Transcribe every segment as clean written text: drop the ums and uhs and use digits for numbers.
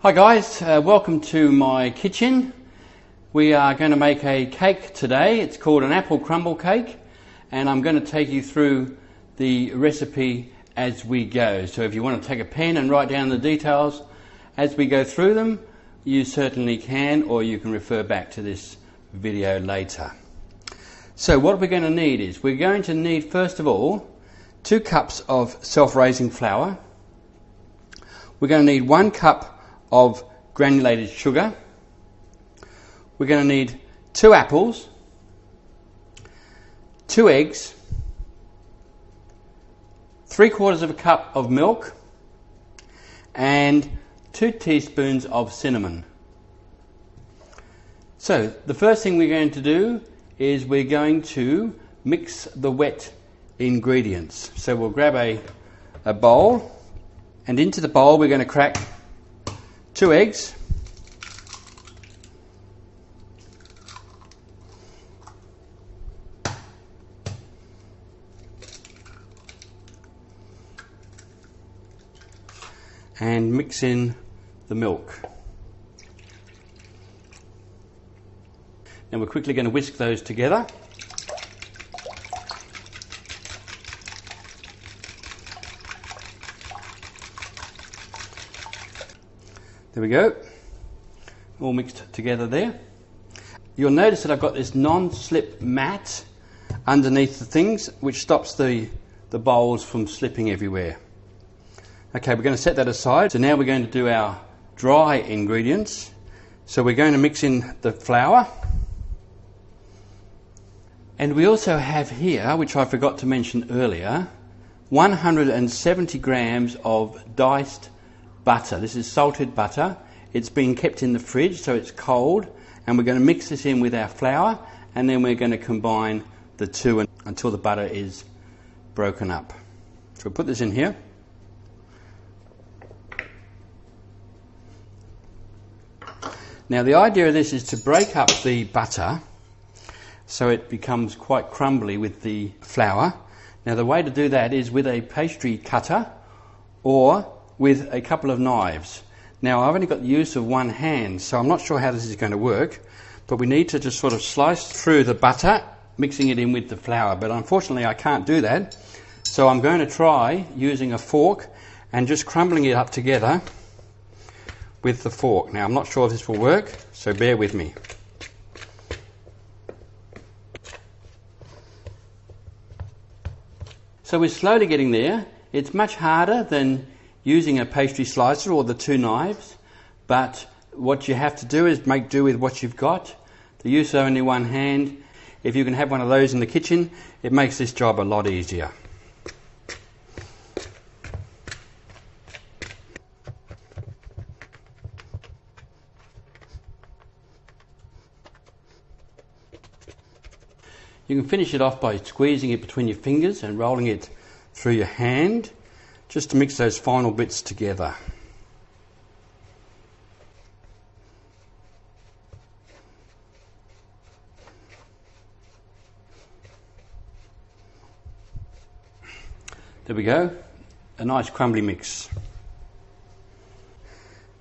Hi guys, welcome to my kitchen. We are going to make a cake today. It's called an Apple Crumble Cake, and I'm going to take you through the recipe as we go. So if you want to take a pen and write down the details as we go through them, you certainly can, or you can refer back to this video later. So what we're going to need is, we're going to need first of all 2 cups of self-raising flour. We're going to need 1 cup of granulated sugar. We're going to need 2 apples, 2 eggs, 3/4 of a cup of milk, and 2 teaspoons of cinnamon. So the first thing we're going to do is we're going to mix the wet ingredients. So we'll grab a bowl, and into the bowl we're going to crack 2 eggs, and mix in the milk. Now we're quickly going to whisk those together. There we go, all mixed together there. You'll notice that I've got this non-slip mat underneath the things, which stops the bowls from slipping everywhere. Okay, we're going to set that aside. So now we're going to do our dry ingredients. So we're going to mix in the flour. And we also have here, which I forgot to mention earlier, 170 grams of diced butter. This is salted butter. It's been kept in the fridge, so it's cold, and we're going to mix this in with our flour, and then we're going to combine the two until the butter is broken up. So we'll put this in here. Now the idea of this is to break up the butter so it becomes quite crumbly with the flour. Now the way to do that is with a pastry cutter or with a couple of knives. Now I've only got the use of one hand, so I'm not sure how this is going to work, but we need to just sort of slice through the butter, mixing it in with the flour, but unfortunately I can't do that, so I'm going to try using a fork and just crumbling it up together with the fork. Now I'm not sure if this will work, so bear with me. So we're slowly getting there. It's much harder than using a pastry slicer or the 2 knives, but what you have to do is make do with what you've got. The use of only one hand, if you can have one of those in the kitchen, it makes this job a lot easier. You can finish it off by squeezing it between your fingers and rolling it through your hand, just to mix those final bits together. There we go, a nice crumbly mix.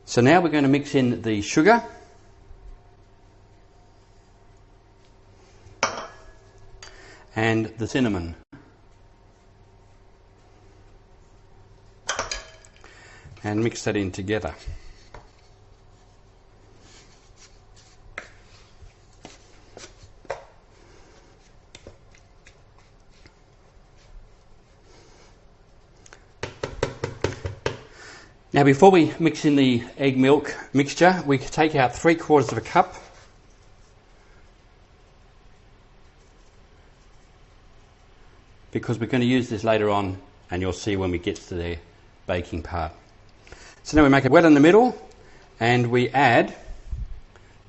So now we're going to mix in the sugar and the cinnamon. And mix that in together. Now before we mix in the egg milk mixture, we take out 3/4 of a cup. Because we're going to use this later on, and you'll see when we get to the baking part. So now we make it wet in the middle, and we add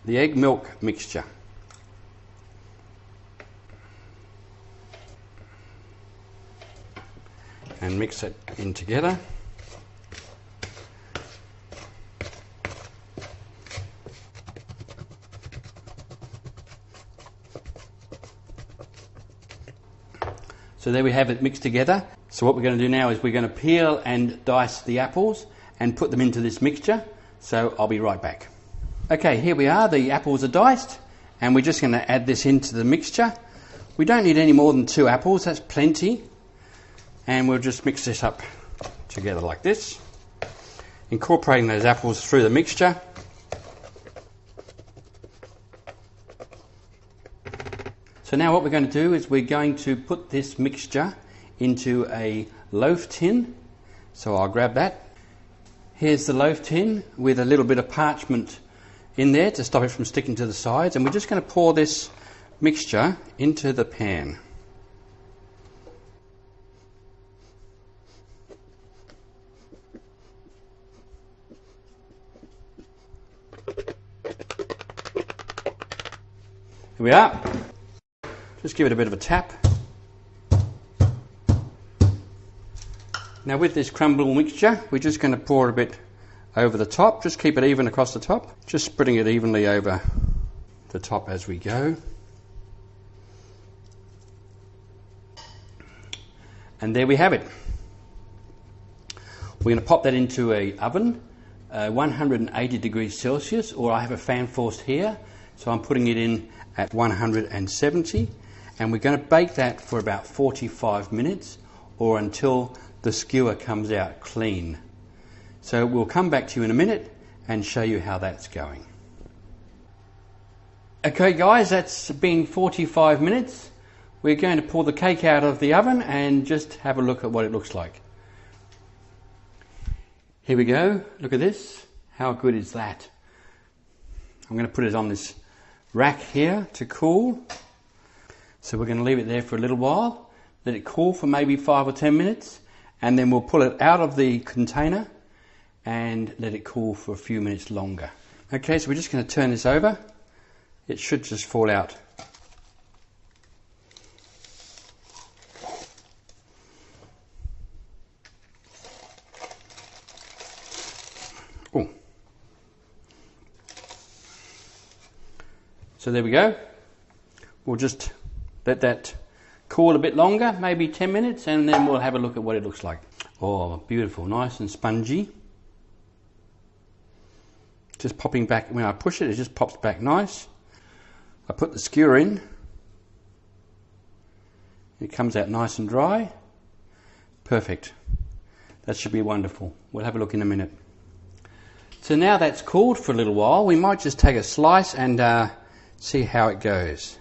the egg milk mixture. And mix it in together. So there we have it mixed together. So what we're going to do now is we're going to peel and dice the apples and put them into this mixture. So I'll be right back. Okay, here we are. The apples are diced, and we're just going to add this into the mixture. We don't need any more than 2 apples, that's plenty. And we'll just mix this up together like this, incorporating those apples through the mixture. So now what we're going to do is we're going to put this mixture into a loaf tin. So I'll grab that. Here's the loaf tin with a little bit of parchment in there to stop it from sticking to the sides, and we're just going to pour this mixture into the pan. Here we are. Just give it a bit of a tap. Now with this crumble mixture, we're just going to pour a bit over the top. Just keep it even across the top. Just spreading it evenly over the top as we go. And there we have it. We're going to pop that into an oven, 180 degrees Celsius, or I have a fan forced here, so I'm putting it in at 170. And we're going to bake that for about 45 minutes or until the skewer comes out clean. So we'll come back to you in a minute and show you how that's going. Okay guys, that's been 45 minutes. We're going to pull the cake out of the oven and just have a look at what it looks like. Here we go, look at this. How good is that? I'm going to put it on this rack here to cool. So we're going to leave it there for a little while, let it cool for maybe 5 or 10 minutes, and then we'll pull it out of the container and let it cool for a few minutes longer. Okay, so we're just going to turn this over. It should just fall out. Oh. So there we go. We'll just let that cool a bit longer, maybe 10 minutes, and then we'll have a look at what it looks like. Oh, beautiful, nice and spongy. Just popping back, when I push it, it just pops back nice. I put the skewer in. It comes out nice and dry. Perfect. That should be wonderful. We'll have a look in a minute. So now that's cooled for a little while, we might just take a slice and see how it goes.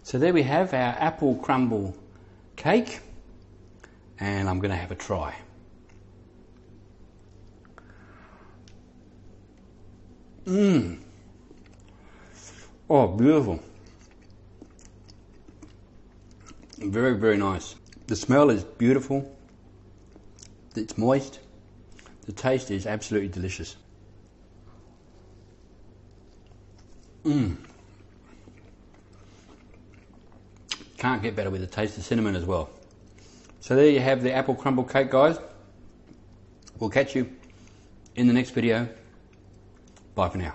So there we have our apple crumble cake, and I'm going to have a try. Oh, beautiful. Very, very nice. The smell is beautiful. It's moist. The taste is absolutely delicious. Can't get better with the taste of cinnamon as well. So there you have the apple crumble cake, guys. We'll catch you in the next video. Bye for now.